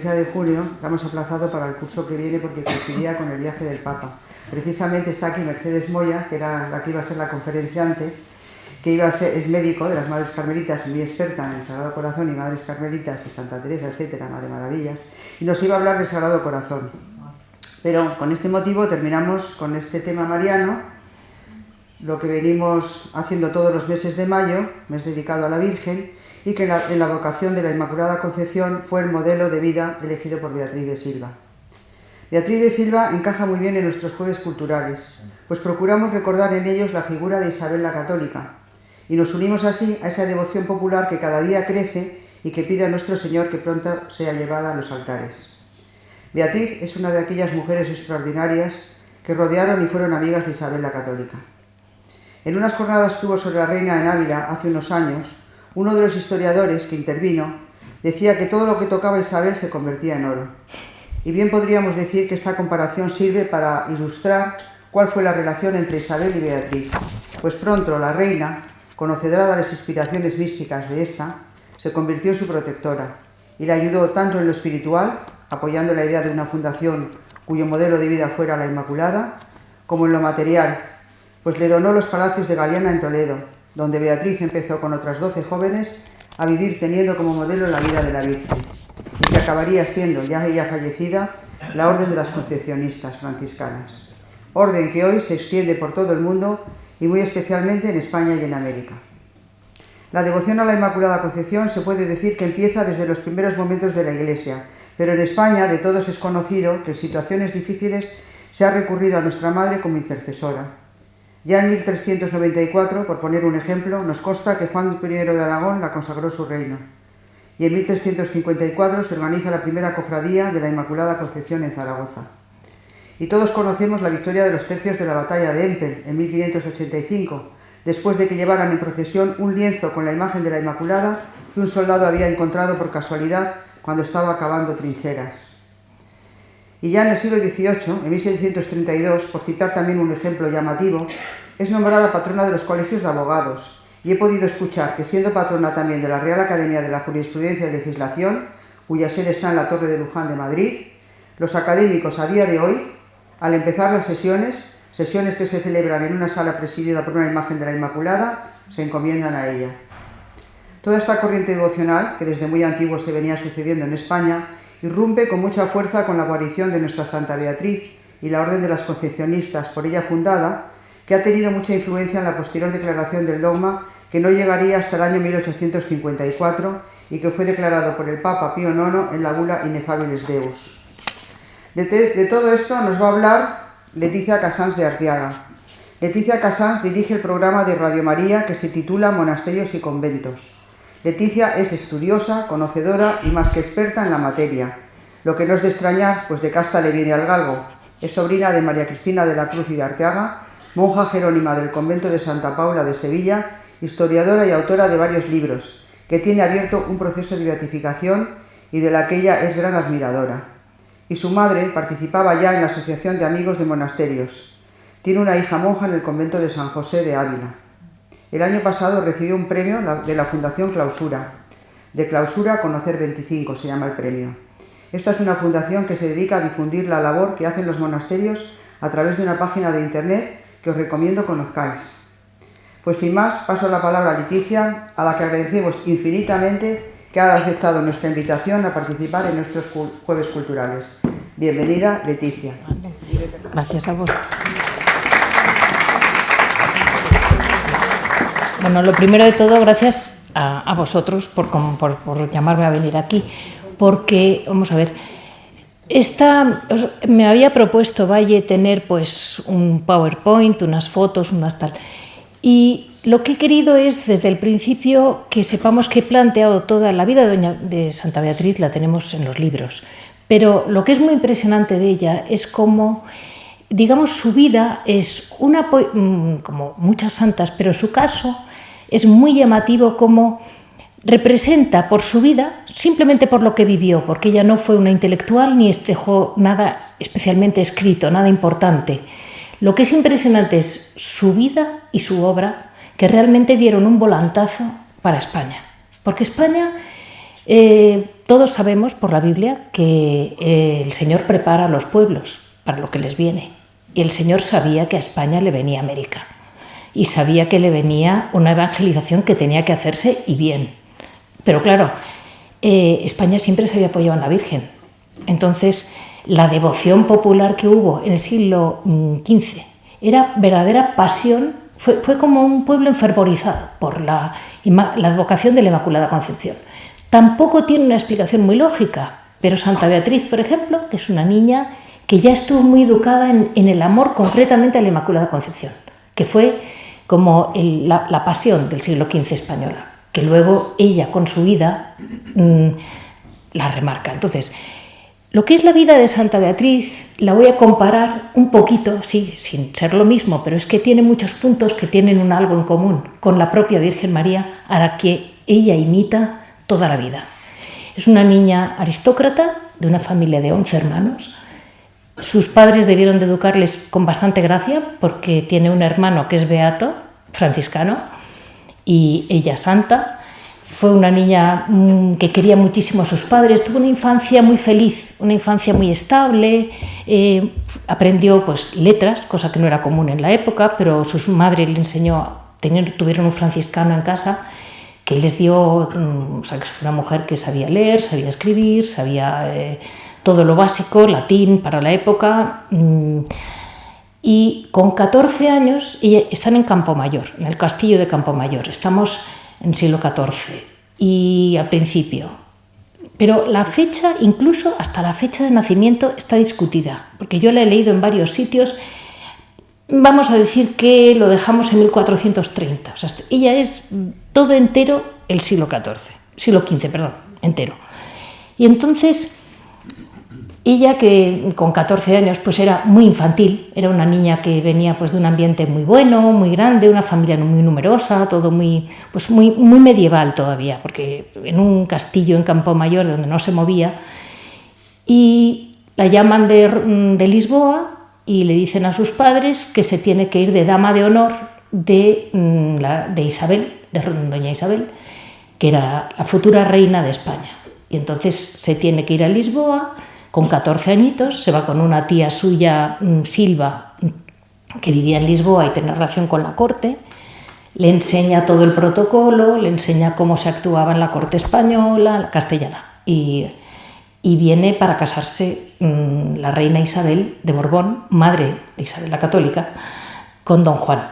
conferencia de junio la hemos aplazado para el curso que viene porque coincidía con el viaje del Papa. Precisamente está aquí Mercedes Moya, que era la que iba a ser la conferenciante, que es médico de las Madres Carmelitas y muy experta en el Sagrado Corazón y Madres Carmelitas y Santa Teresa, etcétera, Madre Maravillas, y nos iba a hablar del Sagrado Corazón. Pero con este motivo terminamos con este tema mariano, lo que venimos haciendo todos los meses de mayo, mes dedicado a la Virgen, y que en la vocación de la Inmaculada Concepción fue el modelo de vida elegido por Beatriz de Silva. Beatriz de Silva encaja muy bien en nuestros jueves culturales, pues procuramos recordar en ellos la figura de Isabel la Católica, y nos unimos así a esa devoción popular que cada día crece y que pide a nuestro Señor que pronto sea llevada a los altares. Beatriz es una de aquellas mujeres extraordinarias que rodearon y fueron amigas de Isabel la Católica. En unas jornadas que hubo sobre la reina en Ávila hace unos años, uno de los historiadores que intervino decía que todo lo que tocaba Isabel se convertía en oro. Y bien podríamos decir que esta comparación sirve para ilustrar cuál fue la relación entre Isabel y Beatriz, pues pronto la reina, conocedora de las inspiraciones místicas de esta, se convirtió en su protectora y la ayudó tanto en lo espiritual, apoyando la idea de una fundación cuyo modelo de vida fuera la Inmaculada, como en lo material, pues le donó los palacios de Galiana en Toledo, donde Beatriz empezó con otras 12 jóvenes a vivir teniendo como modelo la vida de la Virgen, y que acabaría siendo, ya ella fallecida, la Orden de las Concepcionistas franciscanas, orden que hoy se extiende por todo el mundo y muy especialmente en España y en América. La devoción a la Inmaculada Concepción se puede decir que empieza desde los primeros momentos de la Iglesia, pero en España de todos es conocido que en situaciones difíciles se ha recurrido a nuestra Madre como intercesora. Ya en 1394, por poner un ejemplo, nos consta que Juan I de Aragón la consagró su reino. Y en 1354 se organiza la primera cofradía de la Inmaculada Concepción en Zaragoza. Y todos conocemos la victoria de los tercios de la batalla de Empel en 1585, después de que llevaran en procesión un lienzo con la imagen de la Inmaculada que un soldado había encontrado por casualidad cuando estaba cavando trincheras. Y ya en el siglo XVIII, en 1632, por citar también un ejemplo llamativo, es nombrada patrona de los colegios de abogados, y he podido escuchar que siendo patrona también de la Real Academia de la Jurisprudencia y Legislación, cuya sede está en la Torre de Luján de Madrid, los académicos a día de hoy, al empezar las sesiones que se celebran en una sala presidida por una imagen de la Inmaculada, se encomiendan a ella. Toda esta corriente devocional, que desde muy antiguo se venía sucediendo en España, irrumpe con mucha fuerza con la aparición de nuestra Santa Beatriz y la Orden de las Concepcionistas, por ella fundada, que ha tenido mucha influencia en la posterior declaración del dogma, que no llegaría hasta el año 1854 y que fue declarado por el Papa Pío IX en la bula Ineffabilis Deus. De todo esto nos va a hablar Leticia Casans de Arteaga. Leticia Casans dirige el programa de Radio María que se titula Monasterios y Conventos. Leticia es estudiosa, conocedora y más que experta en la materia, lo que no es de extrañar, pues de casta le viene al galgo. Es sobrina de María Cristina de la Cruz y de Arteaga, monja jerónima del convento de Santa Paula de Sevilla, historiadora y autora de varios libros, que tiene abierto un proceso de beatificación y de la que ella es gran admiradora. Y su madre participaba ya en la Asociación de Amigos de Monasterios. Tiene una hija monja en el convento de San José de Ávila. El año pasado recibió un premio de la Fundación Clausura. De Clausura a Conocer 25 se llama el premio. Esta es una fundación que se dedica a difundir la labor que hacen los monasterios a través de una página de internet que os recomiendo conozcáis. Pues sin más, paso la palabra a Leticia, a la que agradecemos infinitamente que haya aceptado nuestra invitación a participar en nuestros jueves culturales. Bienvenida, Leticia. Gracias a vos. Bueno, lo primero de todo, gracias a vosotros por llamarme a venir aquí, porque, vamos a ver, me había propuesto, Valle, tener pues un PowerPoint, unas fotos, unas tal, y lo que he querido es, desde el principio, que sepamos que he planteado toda la vida de Santa Beatriz, la tenemos en los libros, pero lo que es muy impresionante de ella es cómo, digamos, su vida es como muchas santas, pero su caso es muy llamativo como representa por su vida, simplemente por lo que vivió, porque ella no fue una intelectual ni dejó nada especialmente escrito, nada importante. Lo que es impresionante es su vida y su obra, que realmente dieron un volantazo para España. Porque España todos sabemos por la Biblia que el Señor prepara a los pueblos para lo que les viene. Y el Señor sabía que a España le venía América. Y sabía que le venía una evangelización que tenía que hacerse y bien. Pero claro, España siempre se había apoyado en la Virgen. Entonces, la devoción popular que hubo en el siglo XV era verdadera pasión. Fue como un pueblo enfervorizado por la advocación de la Inmaculada Concepción. Tampoco tiene una explicación muy lógica, pero Santa Beatriz, por ejemplo, que es una niña que ya estuvo muy educada en el amor concretamente a la Inmaculada Concepción, que fue como la pasión del siglo XV española, que luego ella con su vida la remarca. Entonces, lo que es la vida de Santa Beatriz la voy a comparar un poquito, sí, sin ser lo mismo, pero es que tiene muchos puntos que tienen algo en común con la propia Virgen María, a la que ella imita toda la vida. Es una niña aristócrata de una familia de 11 hermanos. Sus padres debieron de educarles con bastante gracia porque tiene un hermano que es beato, franciscano, y ella santa. Fue una niña que quería muchísimo a sus padres, tuvo una infancia muy feliz, una infancia muy estable, aprendió pues letras, cosa que no era común en la época, pero su madre le enseñó, tuvieron un franciscano en casa que les dio, o sea, que fue una mujer que sabía leer, sabía escribir, sabía todo lo básico, latín para la época, y con 14 años están en Campomayor, en el castillo de Campomayor, estamos en siglo XIV y al principio, pero la fecha, incluso hasta la fecha de nacimiento está discutida, porque yo la he leído en varios sitios. Vamos a decir que lo dejamos en 1430, o sea, ella es todo entero el siglo XV, perdón, entero. Y entonces, ella que con 14 años pues era muy infantil, era una niña que venía pues de un ambiente muy bueno, muy grande, una familia muy numerosa, todo muy medieval todavía, porque en un castillo en Campomayor donde no se movía, y la llaman de Lisboa y le dicen a sus padres que se tiene que ir de dama de honor de Isabel, de doña Isabel, que era la futura reina de España. Y entonces se tiene que ir a Lisboa con 14 añitos, se va con una tía suya, Silva, que vivía en Lisboa y tenía relación con la corte, le enseña todo el protocolo, le enseña cómo se actuaba en la corte española, la castellana, y viene para casarse la reina Isabel de Borbón, madre de Isabel la Católica, con don Juan,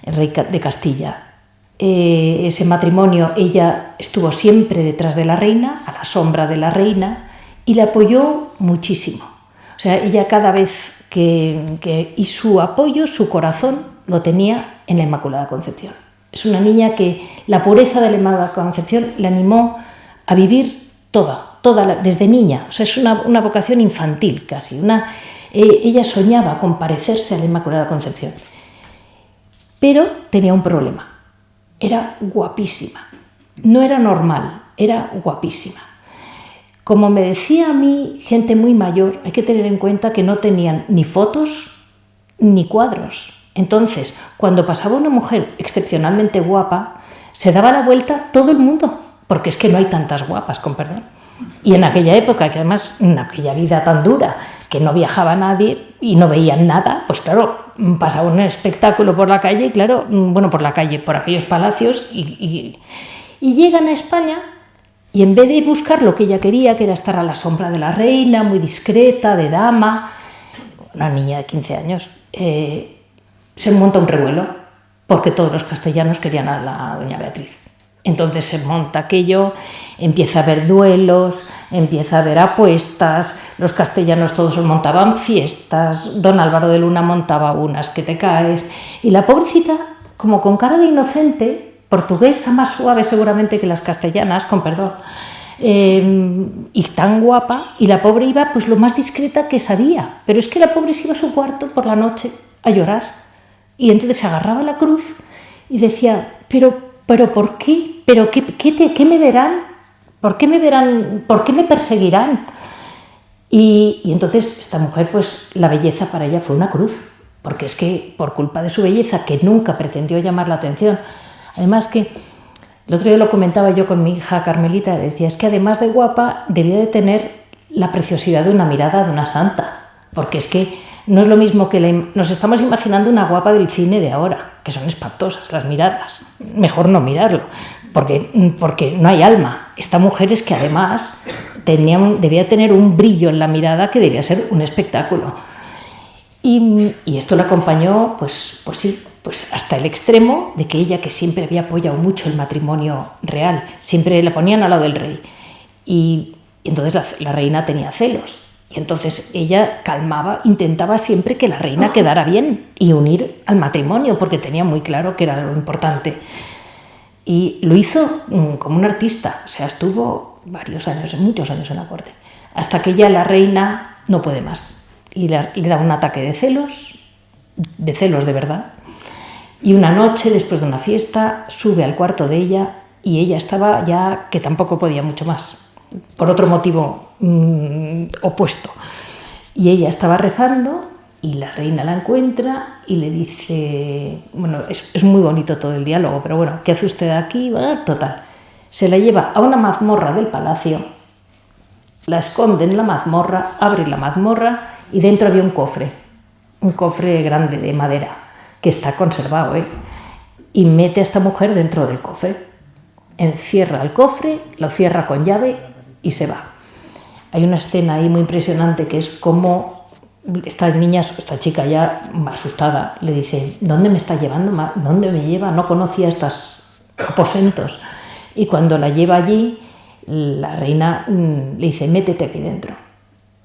el rey de Castilla. Ese matrimonio, ella estuvo siempre detrás de la reina, a la sombra de la reina, y le apoyó muchísimo. O sea, ella cada vez y su apoyo, su corazón, lo tenía en la Inmaculada Concepción. Es una niña que la pureza de la Inmaculada Concepción le animó a vivir desde niña. O sea, es una vocación infantil casi. Ella soñaba con parecerse a la Inmaculada Concepción. Pero tenía un problema. Era guapísima. No era normal, era guapísima. Como me decía a mí gente muy mayor, hay que tener en cuenta que no tenían ni fotos ni cuadros. Entonces, cuando pasaba una mujer excepcionalmente guapa, se daba la vuelta todo el mundo, porque es que no hay tantas guapas, con perdón. Y en aquella época, que además, en aquella vida tan dura, que no viajaba nadie y no veían nada, pues claro, pasaba un espectáculo por la calle, claro, por aquellos palacios, y llegan a España. Y en vez de buscar lo que ella quería, que era estar a la sombra de la reina, muy discreta, de dama, una niña de 15 años, se monta un revuelo, porque todos los castellanos querían a la doña Beatriz. Entonces se monta aquello, empieza a haber duelos, empieza a haber apuestas, los castellanos todos montaban fiestas, don Álvaro de Luna montaba unas que te caes, y la pobrecita, como con cara de inocente, portuguesa más suave seguramente que las castellanas, con perdón, y tan guapa, y la pobre iba pues lo más discreta que sabía, pero es que la pobre se iba a su cuarto por la noche a llorar, y entonces se agarraba a la cruz y decía, pero ¿por qué? ¿Pero qué me verán? ¿Por qué me verán? ¿Por qué me perseguirán? Y entonces esta mujer, pues la belleza para ella fue una cruz, porque es que por culpa de su belleza, que nunca pretendió llamar la atención, además que El otro día lo comentaba yo con mi hija Carmelita, decía, es que además de guapa, debía de tener la preciosidad de una mirada de una santa, porque es que no es lo mismo que nos estamos imaginando una guapa del cine de ahora, que son espantosas las miradas, mejor no mirarlo, porque no hay alma. Esta mujer es que además debía tener un brillo en la mirada que debía ser un espectáculo. Y esto la acompañó, pues hasta el extremo de que ella, que siempre había apoyado mucho el matrimonio real, siempre la ponían al lado del rey. Y entonces la reina tenía celos. Y entonces ella intentaba siempre que la reina quedara bien y unir al matrimonio, porque tenía muy claro que era lo importante. Y lo hizo como un artista, o sea, estuvo muchos años en la corte, hasta que ya la reina no puede más. Y le da un ataque de celos de verdad. Y una noche, después de una fiesta, sube al cuarto de ella y ella estaba ya que tampoco podía mucho más, por otro motivo opuesto. Y ella estaba rezando y la reina la encuentra y le dice, bueno, es muy bonito todo el diálogo, pero bueno, ¿qué hace usted aquí? Bueno, total, se la lleva a una mazmorra del palacio, la esconde en la mazmorra, abre la mazmorra y dentro había un cofre grande de madera que está conservado, y mete a esta mujer dentro del cofre, encierra el cofre, lo cierra con llave y se va. Hay una escena ahí muy impresionante que es como esta chica ya asustada le dice, ¿dónde me está llevando? ¿Dónde me lleva? No conocía estos aposentos. Y cuando la lleva allí, la reina le dice, métete aquí dentro.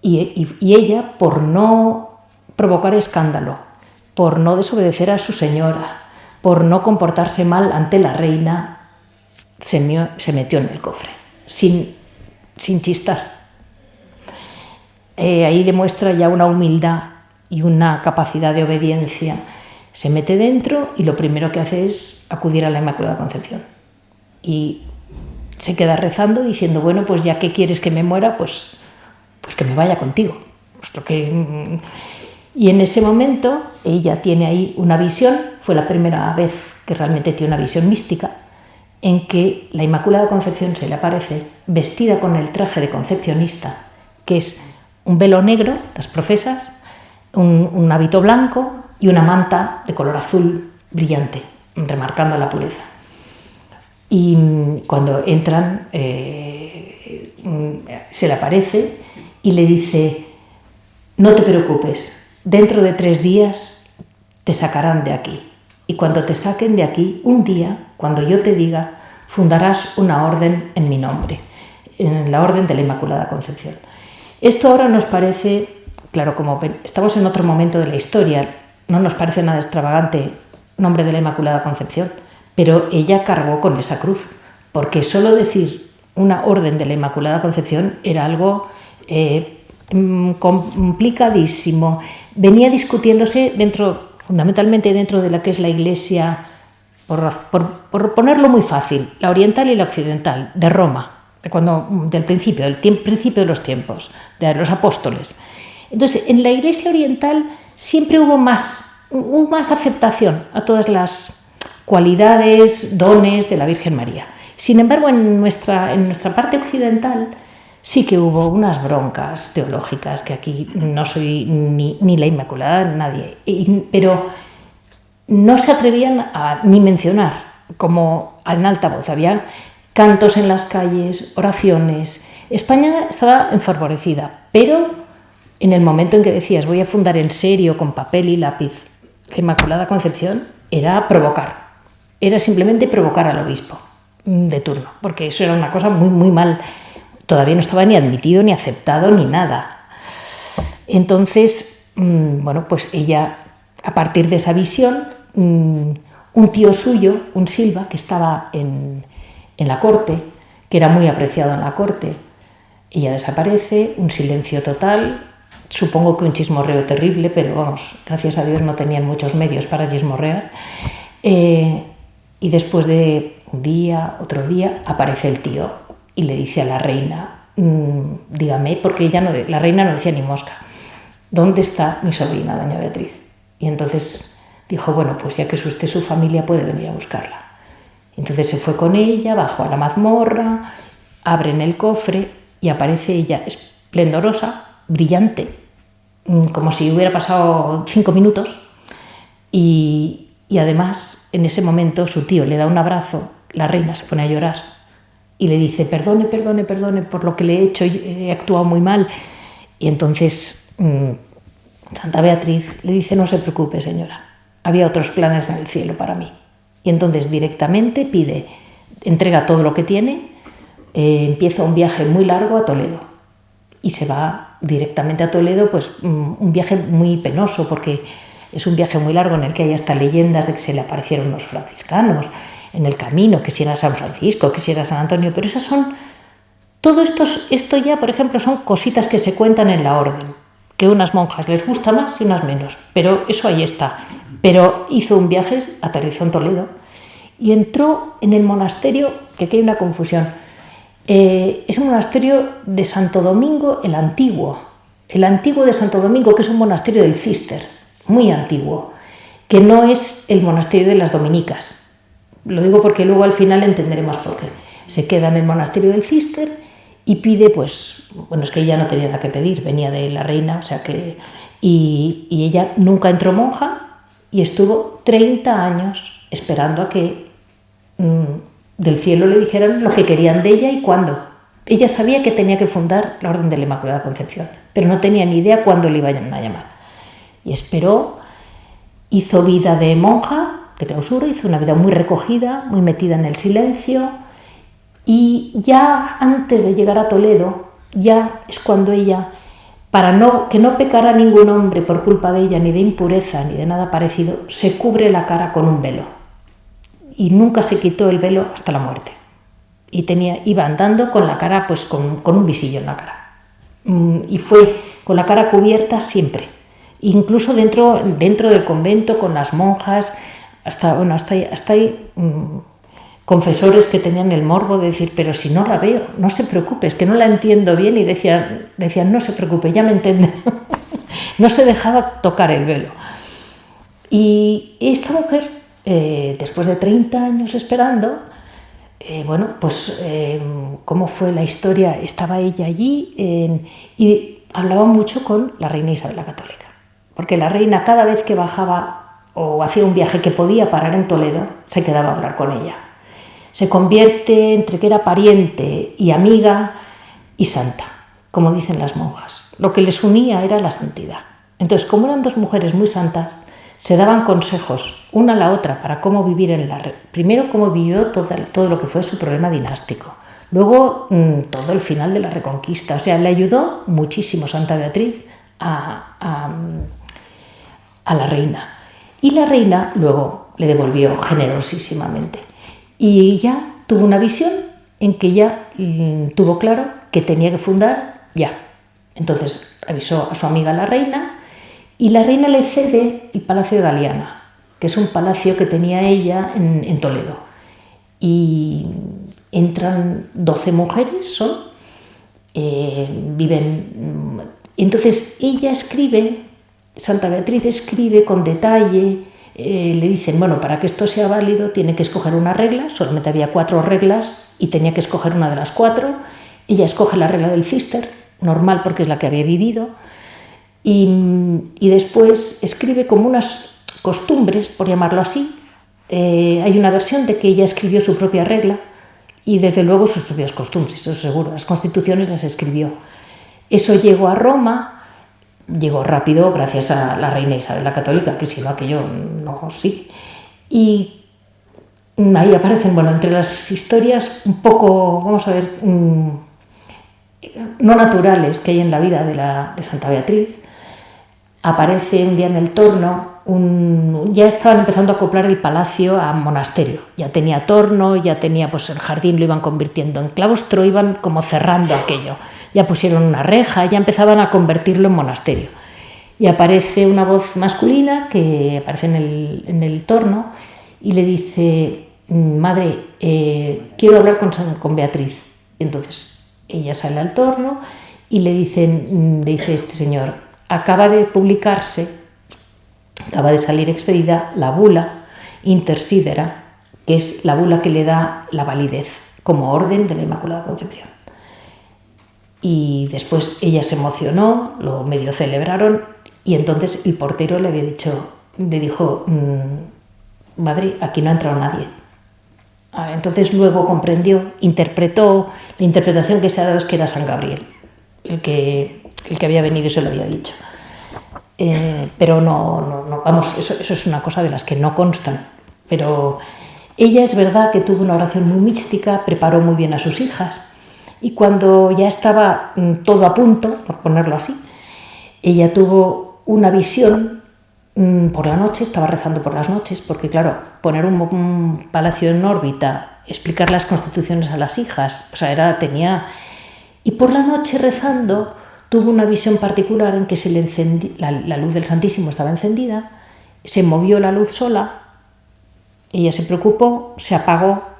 Y ella, por no provocar escándalo, por no desobedecer a su señora, por no comportarse mal ante la reina, se metió en el cofre, sin chistar. Ahí demuestra ya una humildad y una capacidad de obediencia. Se mete dentro y lo primero que hace es acudir a la Inmaculada Concepción. Y se queda rezando diciendo, bueno, pues ya que quieres que me muera, pues que me vaya contigo. Y en ese momento ella tiene ahí una visión, fue la primera vez que realmente tiene una visión mística, en que la Inmaculada Concepción se le aparece vestida con el traje de concepcionista, que es un velo negro, las profesas, un hábito blanco y una manta de color azul brillante, remarcando la pureza. Y cuando entran, se le aparece y le dice, no te preocupes, dentro de 3 días te sacarán de aquí. Y cuando te saquen de aquí, un día, cuando yo te diga, fundarás una orden en mi nombre, en la Orden de la Inmaculada Concepción. Esto ahora nos parece, claro, como estamos en otro momento de la historia, no nos parece nada extravagante, nombre de la Inmaculada Concepción, pero ella cargó con esa cruz, porque solo decir una orden de la Inmaculada Concepción era algo complicadísimo. Venía discutiéndose fundamentalmente dentro de la que es la Iglesia, por ponerlo muy fácil, la oriental y la occidental, de Roma, del principio de los tiempos, de los apóstoles. Entonces, en la Iglesia oriental siempre hubo más aceptación a todas las cualidades, dones de la Virgen María. Sin embargo, en nuestra parte occidental sí que hubo unas broncas teológicas, que aquí no soy ni la Inmaculada, nadie, pero no se atrevían a ni mencionar, como en alta voz. Había cantos en las calles, oraciones. España estaba enfervorecida, pero en el momento en que decías voy a fundar en serio, con papel y lápiz, la Inmaculada Concepción, era provocar. Era simplemente provocar al obispo de turno, porque eso era una cosa muy, muy mal. Todavía no estaba ni admitido, ni aceptado, ni nada. Entonces, bueno, pues ella, a partir de esa visión, un tío suyo, un Silva, que estaba en la corte, que era muy apreciado en la corte, ella desaparece, un silencio total, supongo que un chismorreo terrible, pero vamos, gracias a Dios no tenían muchos medios para chismorrear. Y después de un día, otro día, aparece el tío y le dice a la reina, dígame, porque la reina no decía ni mosca, ¿dónde está mi sobrina, doña Beatriz? Y entonces dijo, bueno, pues ya que es usted su familia, puede venir a buscarla. Entonces se fue con ella, bajó a la mazmorra, abren el cofre y aparece ella esplendorosa, brillante, como si hubiera pasado 5 minutos. Y además, en ese momento, su tío le da un abrazo, la reina se pone a llorar y le dice: perdone por lo que le he hecho, he actuado muy mal. Y entonces Santa Beatriz le dice: no se preocupe, señora, había otros planes en el cielo para mí. Y entonces directamente entrega todo lo que tiene, empieza un viaje muy largo a Toledo y se va directamente a Toledo, pues un viaje muy penoso porque es un viaje muy largo en el que hay hasta leyendas de que se le aparecieron los franciscanos en el camino, que si era San Francisco, que si era San Antonio, pero esas son... Todo esto ya, por ejemplo, son cositas que se cuentan en la orden, que unas monjas les gusta más y unas menos, pero eso ahí está. Pero hizo un viaje, aterrizó en Toledo y entró en el monasterio, que aquí hay una confusión. Es un monasterio de Santo Domingo el Antiguo de Santo Domingo, que es un monasterio del Císter, muy antiguo, que no es el monasterio de las dominicas. Lo digo porque luego al final entenderemos por qué. Se queda en el monasterio del Císter y pide, pues, bueno, es que ella no tenía nada que pedir, venía de la reina, o sea que... Y ella nunca entró monja y estuvo 30 años esperando a que del cielo le dijeran lo que querían de ella y cuándo. Ella sabía que tenía que fundar la Orden de la Inmaculada Concepción, pero no tenía ni idea cuándo le iban a llamar. Y esperó, hizo vida de monja, de clausura, hizo una vida muy recogida, muy metida en el silencio, y ya antes de llegar a Toledo, ya es cuando ella, para que no pecara ningún hombre por culpa de ella, ni de impureza, ni de nada parecido, se cubre la cara con un velo. Y nunca se quitó el velo hasta la muerte. Y iba andando con la cara, pues con un visillo en la cara. Y fue con la cara cubierta siempre. Incluso dentro del convento, con las monjas, hasta ahí confesores que tenían el morbo de decir: pero si no la veo, no se preocupe, es que no la entiendo bien. Y decían: no se preocupe, ya me entiende. No se dejaba tocar el velo. Y esta mujer, después de 30 años esperando, ¿cómo fue la historia? Estaba ella allí y hablaba mucho con la reina Isabel la Católica, porque la reina, cada vez que bajaba o hacía un viaje que podía parar en Toledo, se quedaba a hablar con ella. Se convierte entre que era pariente y amiga y santa, como dicen las monjas. Lo que les unía era la santidad. Entonces, como eran dos mujeres muy santas, se daban consejos una a la otra para cómo vivir primero cómo vivió todo lo que fue su problema dinástico, luego todo el final de la Reconquista. O sea, le ayudó muchísimo Santa Beatriz a la reina, y la reina luego le devolvió generosísimamente, y ella tuvo una visión en que ya tuvo claro que tenía que fundar ya. Entonces avisó a su amiga la reina, y la reina le cede el Palacio de Galiana, que es un palacio que tenía ella en Toledo. Y entran 12 mujeres, viven... Entonces ella escribe, Santa Beatriz escribe con detalle, le dicen: bueno, para que esto sea válido tiene que escoger una regla, solamente había 4 reglas y tenía que escoger una de las 4. Ella escoge la regla del Císter, normal porque es la que había vivido. Y después escribe como unas costumbres, por llamarlo así. Hay una versión de que ella escribió su propia regla y desde luego sus propias costumbres, eso seguro. Las constituciones las escribió. Eso llegó a Roma, llegó rápido gracias a la reina Isabel la Católica, que si no aquello no, sí. Y ahí aparecen, entre las historias un poco, vamos a ver, no naturales que hay en la vida de Santa Beatriz. Aparece un día en el torno, ya estaban empezando a acoplar el palacio a monasterio. Ya tenía torno, ya tenía el jardín, lo iban convirtiendo en claustro, iban como cerrando aquello. Ya pusieron una reja, ya empezaban a convertirlo en monasterio. Y aparece una voz masculina que aparece en el torno y le dice: madre, quiero hablar con Beatriz. Y entonces ella sale al torno y le dice este señor: acaba de publicarse, acaba de salir expedida la bula intersidera que es la bula que le da la validez como orden de la Inmaculada Concepción. Y después ella se emocionó, lo medio celebraron, y entonces el portero le dijo, madre, aquí no ha entrado nadie. Entonces luego comprendió, interpretó, la interpretación que se ha dado es que era San Gabriel, el que había venido y se lo había dicho. Pero no, vamos, eso es una cosa de las que no constan. Pero ella es verdad que tuvo una oración muy mística, preparó muy bien a sus hijas, y cuando ya estaba todo a punto, por ponerlo así, ella tuvo una visión por la noche, estaba rezando por las noches, porque claro, poner un palacio en órbita, explicar las constituciones a las hijas, o sea, y por la noche rezando tuvo una visión particular en que se le la luz del Santísimo estaba encendida, se movió la luz sola, ella se preocupó, se apagó,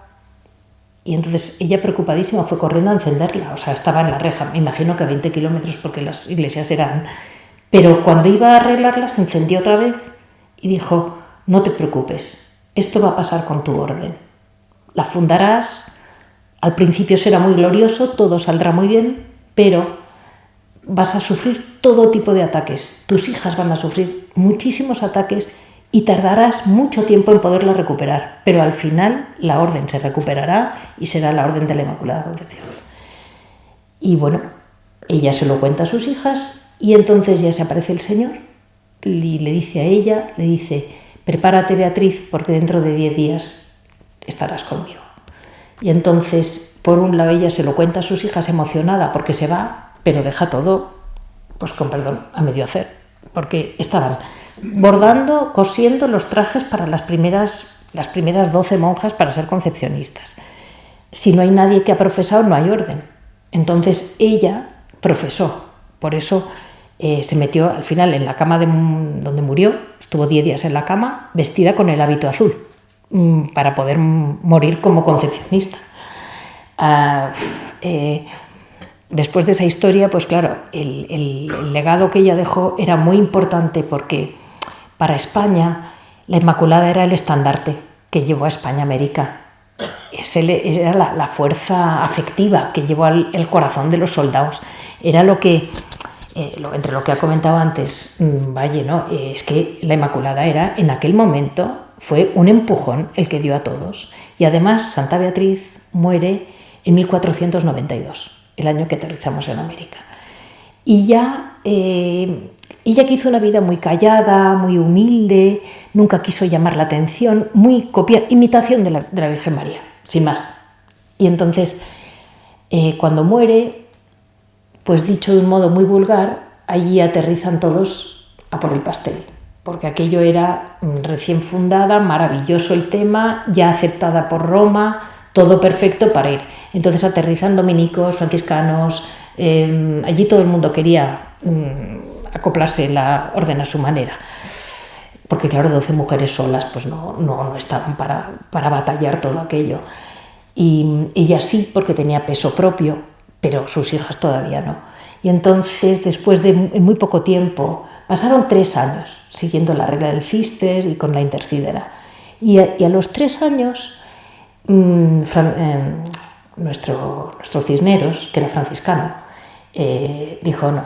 y entonces ella, preocupadísima, fue corriendo a encenderla, o sea, estaba en la reja, me imagino que a 20 kilómetros porque las iglesias eran... Pero cuando iba a arreglarla se encendió otra vez y dijo, no te preocupes, esto va a pasar con tu orden. La fundarás, al principio será muy glorioso, todo saldrá muy bien, pero vas a sufrir todo tipo de ataques. Tus hijas van a sufrir muchísimos ataques y tardarás mucho tiempo en poderla recuperar, pero al final la orden se recuperará y será la orden de la Inmaculada Concepción. Y bueno, ella se lo cuenta a sus hijas y entonces ya se aparece el Señor y le dice a ella, prepárate, Beatriz, porque dentro de 10 días estarás conmigo. Y entonces, por un lado, ella se lo cuenta a sus hijas emocionada porque se va, pero deja todo, pues con perdón, a medio hacer, porque estaban bordando, cosiendo los trajes para las primeras 12 monjas para ser concepcionistas. Si no hay nadie que ha profesado, no hay orden. Entonces ella profesó, por eso se metió al final en la cama donde murió, estuvo 10 días en la cama, vestida con el hábito azul, para poder morir como concepcionista. Después de esa historia, pues claro, el legado que ella dejó era muy importante porque para España la Inmaculada era el estandarte que llevó a España a América. Era la fuerza afectiva que llevó el corazón de los soldados. Era lo que, entre lo que ha comentado antes Valle, ¿no? Es que la Inmaculada en aquel momento, fue un empujón el que dio a todos. Y además Santa Beatriz muere en 1492, el año que aterrizamos en América. Y ya ella que hizo una vida muy callada, muy humilde, nunca quiso llamar la atención, muy imitación de la Virgen María, sin más. Y entonces, cuando muere, pues dicho de un modo muy vulgar, allí aterrizan todos a por el pastel, porque aquello era recién fundada, maravilloso el tema, ya aceptada por Roma, todo perfecto para ir. Entonces aterrizan dominicos, franciscanos, allí todo el mundo quería acoplarse la orden a su manera, porque claro, 12 mujeres solas pues no estaban para batallar todo aquello. Y ella sí, porque tenía peso propio, pero sus hijas todavía no. Y entonces, después de muy poco tiempo, pasaron 3 años siguiendo la regla del Cister y con la Intersidera. Y a los 3 años, nuestro Cisneros, que era franciscano, dijo, no,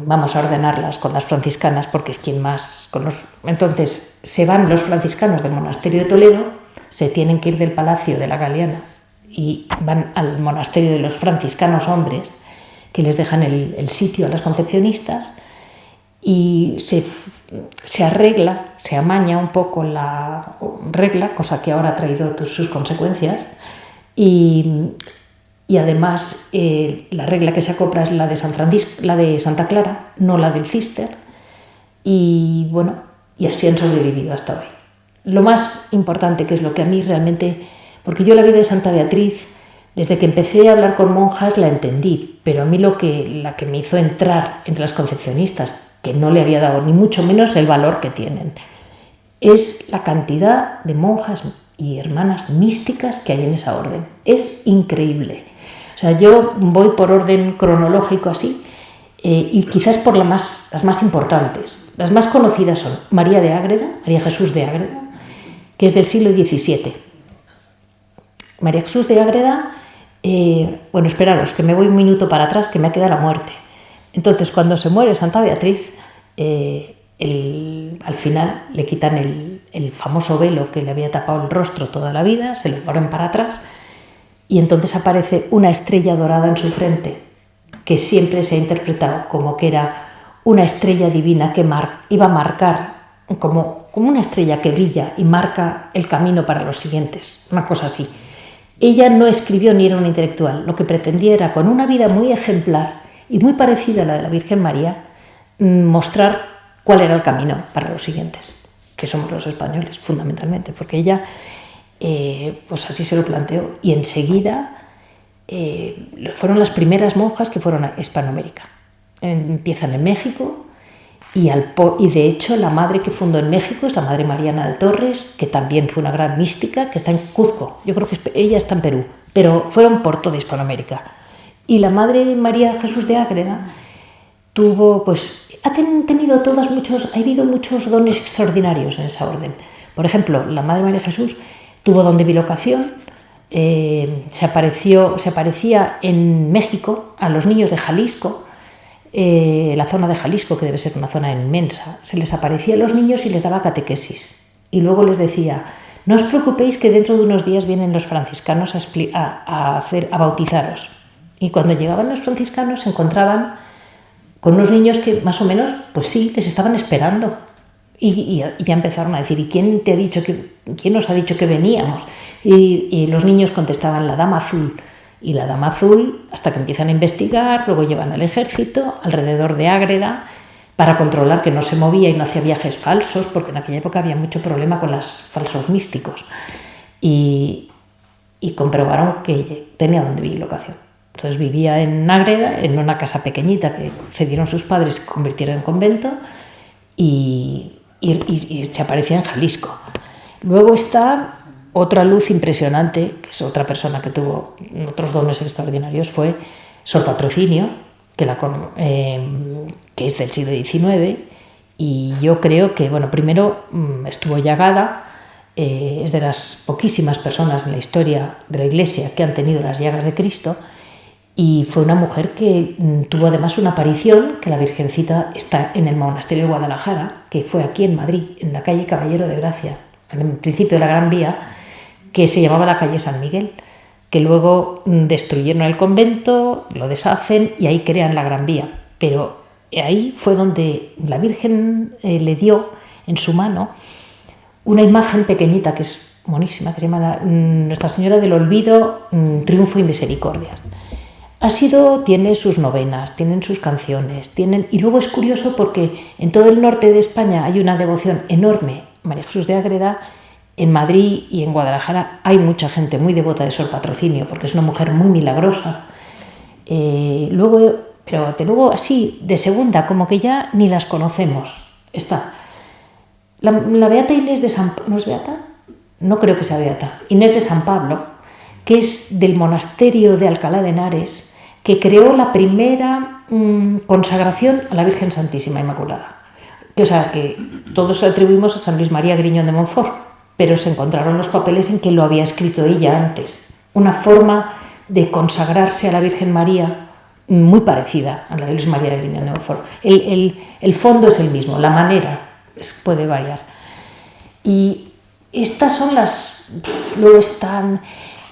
vamos a ordenarlas con las franciscanas porque es quien más... Entonces se van los franciscanos del monasterio de Toledo, se tienen que ir del Palacio de la Galeana y van al monasterio de los franciscanos hombres, que les dejan el sitio a las concepcionistas, y se arregla, se amaña un poco la regla, cosa que ahora ha traído sus consecuencias, y además la regla que se acopla es la de San Francisco, la de Santa Clara, no la del Cister, y bueno, y así han sobrevivido hasta hoy. Lo más importante, que es lo que a mí realmente, porque yo la vida de Santa Beatriz, desde que empecé a hablar con monjas la entendí, pero a mí la que me hizo entrar entre las concepcionistas, que no le había dado ni mucho menos el valor que tienen, es la cantidad de monjas y hermanas místicas que hay en esa orden. Es increíble. O sea, yo voy por orden cronológico así, y quizás por las más importantes. Las más conocidas son María de Ágreda, María Jesús de Ágreda, que es del siglo XVII. María Jesús de Ágreda, bueno, esperaros, que me voy un minuto para atrás, que me ha quedado la muerte. Entonces, cuando se muere Santa Beatriz, al final le quitan el famoso velo que le había tapado el rostro toda la vida, se lo ponen para atrás, y entonces aparece una estrella dorada en su frente, que siempre se ha interpretado como que era una estrella divina que iba a marcar, como una estrella que brilla y marca el camino para los siguientes, una cosa así. Ella no escribió ni era una intelectual, lo que pretendía era, con una vida muy ejemplar y muy parecida a la de la Virgen María, mostrar cuál era el camino para los siguientes, que somos los españoles, fundamentalmente, porque ella pues así se lo planteó, y enseguida fueron las primeras monjas que fueron a Hispanoamérica. Empiezan en México y de hecho la madre que fundó en México es la Madre Mariana de Torres, que también fue una gran mística, que está en Cuzco. Yo creo que ella está en Perú, pero fueron por toda Hispanoamérica. Y la Madre María Jesús de Ágreda ha habido muchos dones extraordinarios en esa orden. Por ejemplo, la Madre María Jesús tuvo don de bilocación, se aparecía en México a los niños de Jalisco, la zona de Jalisco, que debe ser una zona inmensa, se les aparecía a los niños y les daba catequesis. Y luego les decía, no os preocupéis que dentro de unos días vienen los franciscanos a bautizaros. Y cuando llegaban los franciscanos se encontraban con unos niños que más o menos, pues sí, les estaban esperando. Y ya empezaron a decir, ¿y quién nos ha dicho que veníamos? Y los niños contestaban, la Dama Azul. Y la Dama Azul, hasta que empiezan a investigar, luego llevan al ejército alrededor de Ágreda para controlar que no se movía y no hacía viajes falsos, porque en aquella época había mucho problema con los falsos místicos. Y comprobaron que tenía donde bilocación. Entonces vivía en Ágreda, en una casa pequeñita que cedieron sus padres, se convirtieron en convento, y se aparecía en Jalisco. Luego está otra luz impresionante, que es otra persona que tuvo otros dones extraordinarios, fue Sor Patrocinio, que es del siglo XIX, y yo creo que, bueno, primero estuvo llagada, es de las poquísimas personas en la historia de la Iglesia que han tenido las llagas de Cristo, y fue una mujer que tuvo además una aparición, que la Virgencita está en el monasterio de Guadalajara, que fue aquí en Madrid, en la calle Caballero de Gracia, en el principio de la Gran Vía, que se llamaba la calle San Miguel, que luego destruyeron el convento, lo deshacen y ahí crean la Gran Vía. Pero ahí fue donde la Virgen le dio en su mano una imagen pequeñita que es monísima, que se llama Nuestra Señora del Olvido, Triunfo y Misericordias. Tiene sus novenas, tienen sus canciones, y luego es curioso porque en todo el norte de España hay una devoción enorme. María Jesús de Ágreda, en Madrid y en Guadalajara hay mucha gente muy devota de Sor Patrocinio, porque es una mujer muy milagrosa. Luego así, de segunda, como que ya ni las conocemos. Está la beata Inés de San Pablo, ¿no es beata? No creo que sea beata. Inés de San Pablo, que es del monasterio de Alcalá de Henares, que creó la primera consagración a la Virgen Santísima Inmaculada. O sea, que todos lo atribuimos a San Luis María Griñón de Montfort, pero se encontraron los papeles en que lo había escrito ella antes. Una forma de consagrarse a la Virgen María muy parecida a la de Luis María de Griñón de Montfort. El fondo es el mismo, la manera puede variar. Y estas son luego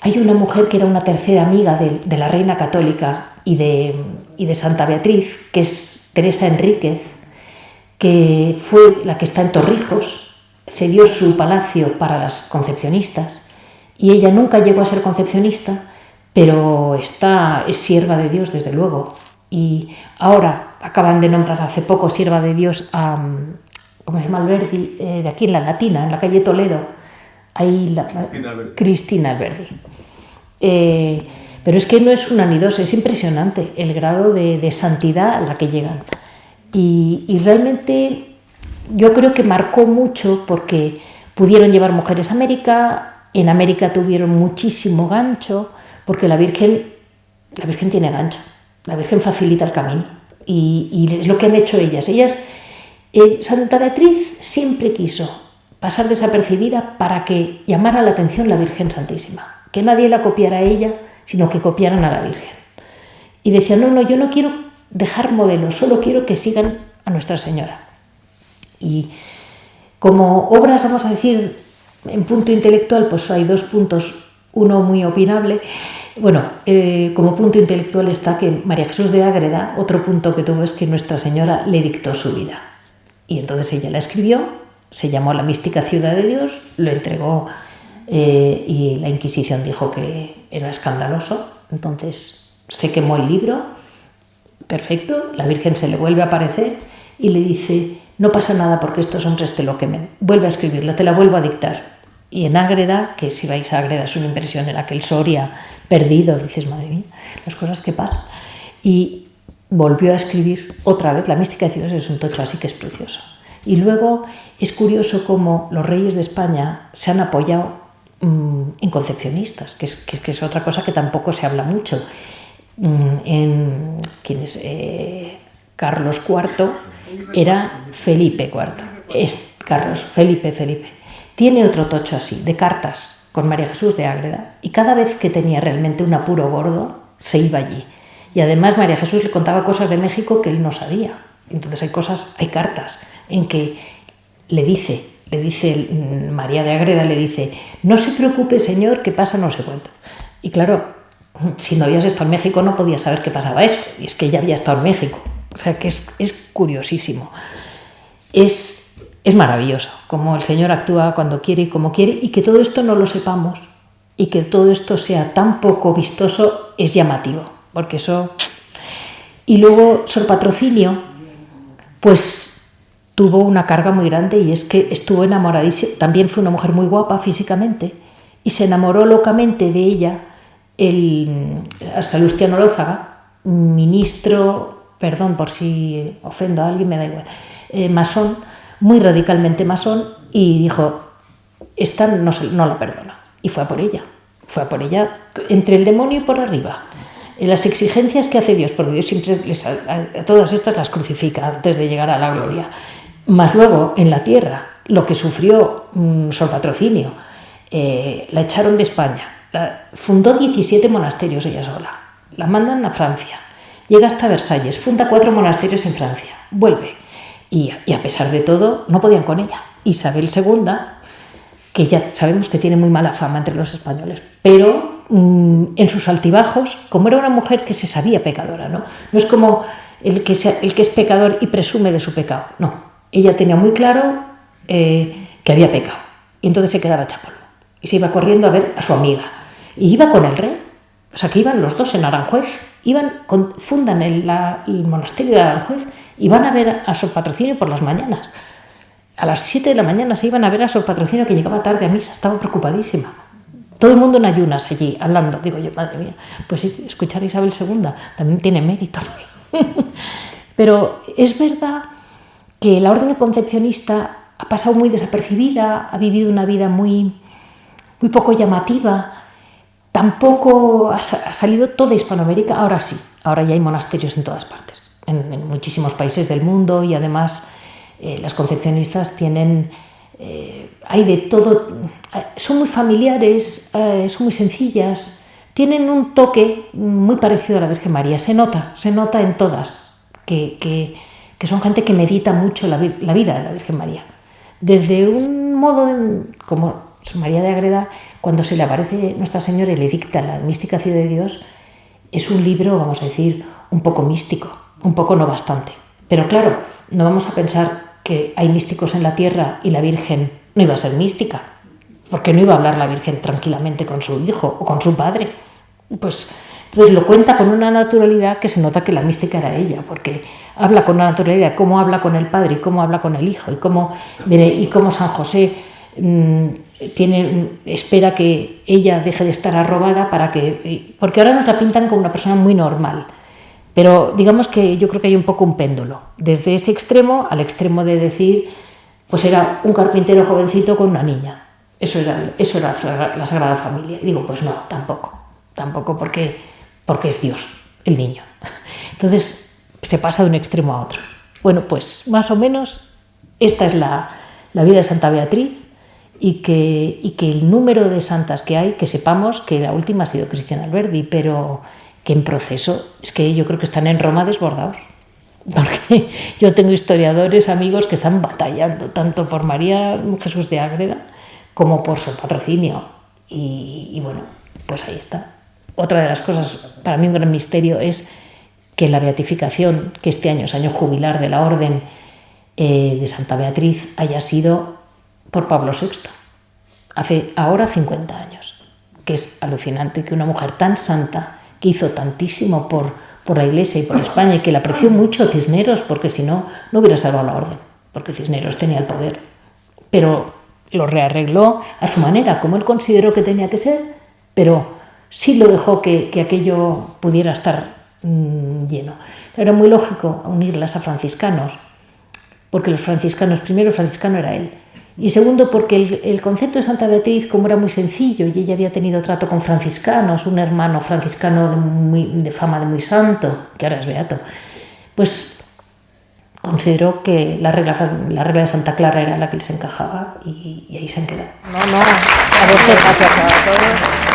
hay una mujer que era una tercera amiga de la Reina Católica y de Santa Beatriz, que es Teresa Enríquez, que fue la que está en Torrijos, cedió su palacio para las concepcionistas, y ella nunca llegó a ser concepcionista, pero es sierva de Dios, desde luego. Y ahora acaban de nombrar hace poco sierva de Dios a, ¿cómo se llama? Alberdi, de aquí en la Latina, en la calle Toledo, ahí Cristina Alberdi. Pero es que no es una ni dos, es impresionante el grado de santidad a la que llegan. Y realmente yo creo que marcó mucho porque pudieron llevar mujeres a América, en América tuvieron muchísimo gancho, porque la Virgen tiene gancho, la Virgen facilita el camino, y es lo que han hecho ellas. Santa Beatriz siempre quiso pasar desapercibida para que llamara la atención la Virgen Santísima, que nadie la copiara a ella, sino que copiaran a la Virgen. Y decía, no, yo no quiero dejar modelos, solo quiero que sigan a Nuestra Señora. Y como obras, vamos a decir, en punto intelectual, pues hay 2 puntos, uno muy opinable. Bueno, como punto intelectual está que María Jesús de Ágreda, otro punto que tuvo es que Nuestra Señora le dictó su vida. Y entonces ella la escribió, se llamó La mística ciudad de Dios, lo entregó y la Inquisición dijo que era escandaloso. Entonces se quemó el libro, perfecto, la Virgen se le vuelve a aparecer y le dice, no pasa nada porque estos hombres te lo quemen, vuelve a escribirla, te la vuelvo a dictar. Y en Ágreda, que si vais a Ágreda es una impresión, en aquel Soria perdido, dices, madre mía, las cosas que pasan. Y volvió a escribir otra vez, La mística de Dios es un tocho así que es precioso. Y luego es curioso cómo los reyes de España se han apoyado en concepcionistas, que es otra cosa que tampoco se habla mucho. Carlos IV era Felipe IV, es Carlos, Felipe. Tiene otro tocho así, de cartas, con María Jesús de Ágreda, y cada vez que tenía realmente un apuro gordo, se iba allí. Y además María Jesús le contaba cosas de México que él no sabía. Entonces hay cartas en que le dice María de Ágreda, le dice, no se preocupe, señor, que pasa no sé cuánto. Y claro, si no habías estado en México no podías saber que pasaba eso, y es que ella había estado en México. O sea que es curiosísimo. Es maravilloso cómo el Señor actúa cuando quiere y como quiere, y que todo esto no lo sepamos y que todo esto sea tan poco vistoso es llamativo, porque eso... Y luego Sor Patrocinio, pues tuvo una carga muy grande, y es que estuvo enamoradísima, también fue una mujer muy guapa físicamente, y se enamoró locamente de ella Salustiano Lózaga, ministro, perdón por si ofendo a alguien, me da igual, masón, muy radicalmente masón, y dijo, esta no la perdona, y fue a por ella entre el demonio y por arriba. Las exigencias que hace Dios, porque Dios siempre a todas estas las crucifica antes de llegar a la gloria, más luego en la tierra, lo que sufrió Sor Patrocinio, la echaron de España, fundó 17 monasterios ella sola, la mandan a Francia, llega hasta Versalles, funda 4 monasterios en Francia, vuelve. Y a pesar de todo, no podían con ella. Isabel II, que ya sabemos que tiene muy mala fama entre los españoles, pero en sus altibajos, como era una mujer que se sabía pecadora, ¿no? No es como el que es pecador y presume de su pecado, no. Ella tenía muy claro que había pecado, y entonces se quedaba hecha polvo. Y se iba corriendo a ver a su amiga. Y iba con el rey, o sea que iban los dos en Aranjuez, fundan el monasterio de Aranjuez, y van a ver a Sor Patrocinio por las mañanas. A las 7 de la mañana se iban a ver a Sor Patrocinio, que llegaba tarde a misa, estaba preocupadísima. Todo el mundo en ayunas allí, hablando. Digo yo, madre mía, pues sí, escuchar a Isabel II también tiene mérito. Pero es verdad que la orden concepcionista ha pasado muy desapercibida, ha vivido una vida muy, muy poco llamativa. Tampoco ha salido toda Hispanoamérica, ahora sí, ahora ya hay monasterios en todas partes, en muchísimos países del mundo, y además las concepcionistas tienen, hay de todo, son muy familiares, son muy sencillas, tienen un toque muy parecido a la Virgen María, se nota en todas, que son gente que medita mucho la vida de la Virgen María. Desde un modo, como María de Ágreda, cuando se le aparece Nuestra Señora y le dicta La mística ciudad de Dios, es un libro, vamos a decir, un poco místico, un poco no bastante. Pero claro, no vamos a pensar que hay místicos en la tierra y la Virgen no iba a ser mística, porque no iba a hablar la Virgen tranquilamente con su hijo o con su padre. Pues entonces lo cuenta con una naturalidad que se nota que la mística era ella, porque habla con una naturalidad, cómo habla con el padre y cómo habla con el hijo, y cómo San José espera que ella deje de estar arrobada porque ahora nos la pintan como una persona muy normal, pero digamos que yo creo que hay un poco un péndulo, desde ese extremo al extremo de decir, pues era un carpintero jovencito con una niña, eso era la Sagrada Familia. Y digo, pues no, tampoco porque es Dios, el niño. Entonces se pasa de un extremo a otro. Bueno, pues más o menos esta es la vida de Santa Beatriz. y que el número de santas que hay, que sepamos que la última ha sido Cristina Alberdi, pero que en proceso, es que yo creo que están en Roma desbordados. Porque yo tengo historiadores, amigos que están batallando tanto por María Jesús de Ágreda como por su patrocinio. Y bueno, pues ahí está. Otra de las cosas, para mí un gran misterio, es que la beatificación, que este año es año jubilar de la Orden de Santa Beatriz, haya sido por Pablo VI, hace ahora 50 años, que es alucinante que una mujer tan santa, que hizo tantísimo por la Iglesia y por España, y que la apreció mucho Cisneros, porque si no, no hubiera salvado la Orden, porque Cisneros tenía el poder, pero lo rearregló a su manera, como él consideró que tenía que ser, pero sí lo dejó que aquello pudiera estar lleno. Era muy lógico unirlas a franciscanos, porque los franciscanos, primero el franciscano era él, y segundo porque el concepto de Santa Beatriz, como era muy sencillo y ella había tenido trato con franciscanos, un hermano franciscano de fama de muy santo, que ahora es beato, pues consideró que la regla de Santa Clara era la que les encajaba y ahí se han quedado. No, a vosotros. Gracias a todos.